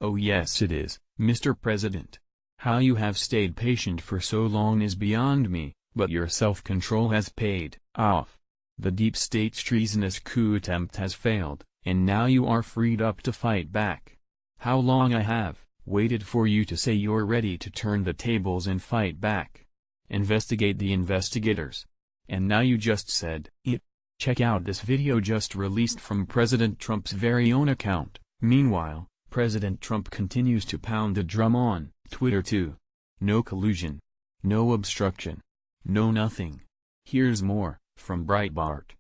Oh yes it is, Mr. President. How you have stayed patient for so long is beyond me, but your self-control has paid off. The deep state's treasonous coup attempt has failed, and now you are freed up to fight back. How long I have waited for you to say you're ready to turn the tables and fight back. Investigate the investigators. And now you just said it. Check out this video just released from President Trump's very own account. Meanwhile, President Trump continues to pound the drum on Twitter too. No collusion. No obstruction. No nothing. Here's more, from Breitbart.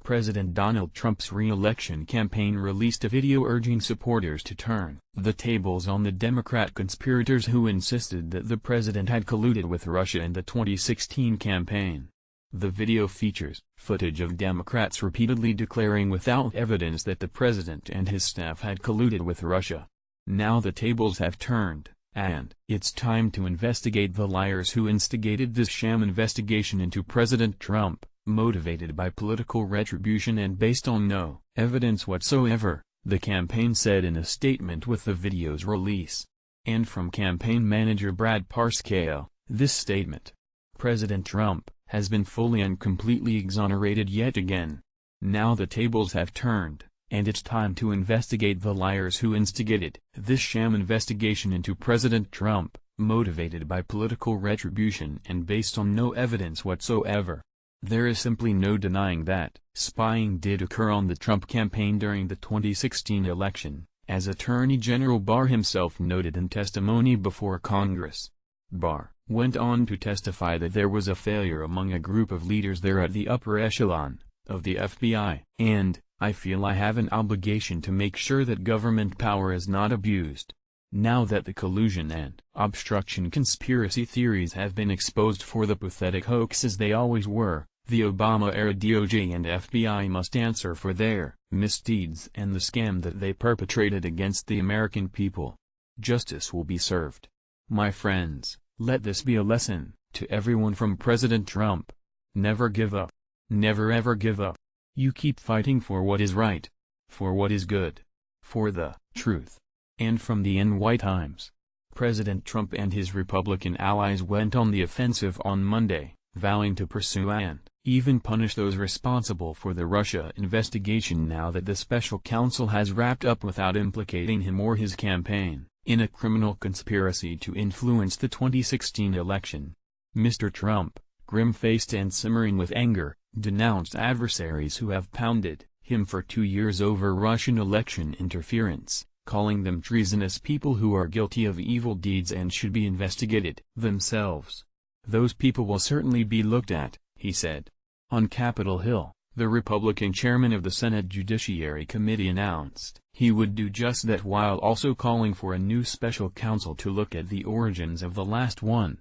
President Donald Trump's re-election campaign released a video urging supporters to turn the tables on the Democrat conspirators who insisted that the president had colluded with Russia in the 2016 campaign. The video features footage of Democrats repeatedly declaring without evidence that the president and his staff had colluded with Russia. Now the tables have turned, and it's time to investigate the liars who instigated this sham investigation into President Trump, motivated by political retribution and based on no evidence whatsoever, the campaign said in a statement with the video's release. And from campaign manager Brad Parscale, this statement: President Trump has been fully and completely exonerated yet again. Now the tables have turned, and it's time to investigate the liars who instigated this sham investigation into President Trump, motivated by political retribution and based on no evidence whatsoever. There is simply no denying that spying did occur on the Trump campaign during the 2016 election, as Attorney General Barr himself noted in testimony before Congress. Barr went on to testify that there was a failure among a group of leaders there at the upper echelon of the FBI, and I feel I have an obligation to make sure that government power is not abused. Now that the collusion and obstruction conspiracy theories have been exposed for the pathetic hoaxes they always were, the Obama-era DOJ and FBI must answer for their misdeeds and the scam that they perpetrated against the American people. Justice will be served. My friends, let this be a lesson to everyone from President Trump. Never give up. Never ever give up. You keep fighting for what is right, for what is good, for the truth. And from the NY Times, President Trump and his Republican allies went on the offensive on Monday, vowing to pursue and even punish those responsible for the Russia investigation now that the special counsel has wrapped up without implicating him or his campaign in a criminal conspiracy to influence the 2016 election. Mr. Trump, grim-faced and simmering with anger, denounced adversaries who have pounded him for 2 years over Russian election interference, calling them treasonous people who are guilty of evil deeds and should be investigated themselves. Those people will certainly be looked at, he said. On Capitol Hill, the Republican chairman of the Senate Judiciary Committee announced he would do just that while also calling for a new special counsel to look at the origins of the last one.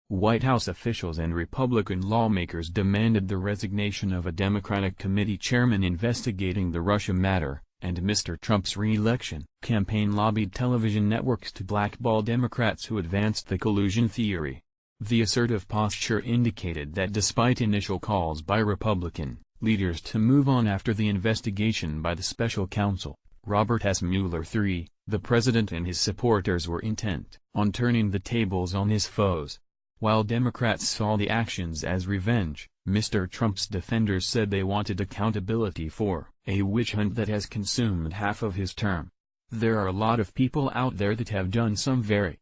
White House officials and Republican lawmakers demanded the resignation of a Democratic committee chairman investigating the Russia matter, and Mr. Trump's re-election campaign lobbied television networks to blackball Democrats who advanced the collusion theory. The assertive posture indicated that despite initial calls by Republican leaders to move on after the investigation by the special counsel, Robert S. Mueller III, the president and his supporters were intent on turning the tables on his foes. While Democrats saw the actions as revenge, Mr. Trump's defenders said they wanted accountability for a witch hunt that has consumed half of his term. There are a lot of people out there that have done some very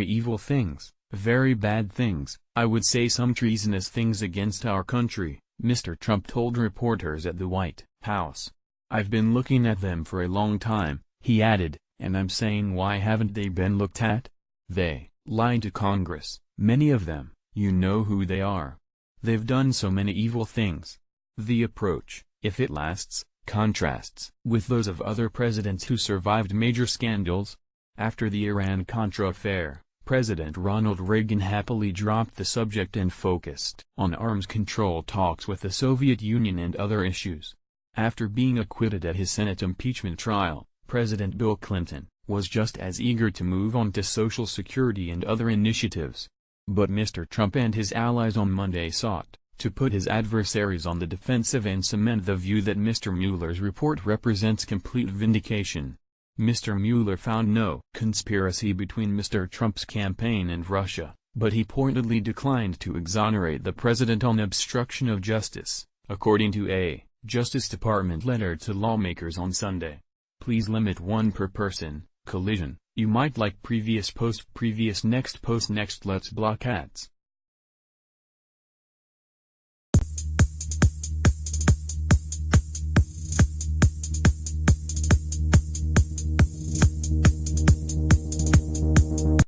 evil things, very bad things, I would say some treasonous things against our country, Mr. Trump told reporters at the White House. I've been looking at them for a long time, he added, and I'm saying why haven't they been looked at? They lied to Congress, many of them, you know who they are. They've done so many evil things. The approach, if it lasts, contrasts with those of other presidents who survived major scandals. After the Iran-Contra affair, President Ronald Reagan happily dropped the subject and focused on arms control talks with the Soviet Union and other issues. After being acquitted at his Senate impeachment trial, President Bill Clinton was just as eager to move on to Social Security and other initiatives. But Mr. Trump and his allies on Monday sought to put his adversaries on the defensive and cement the view that Mr. Mueller's report represents complete vindication. Mr. Mueller found no conspiracy between Mr. Trump's campaign and Russia, but he pointedly declined to exonerate the president on obstruction of justice, according to a Justice Department letter to lawmakers on Sunday. Please limit one per person. Collision. You might like previous post next let's block ads.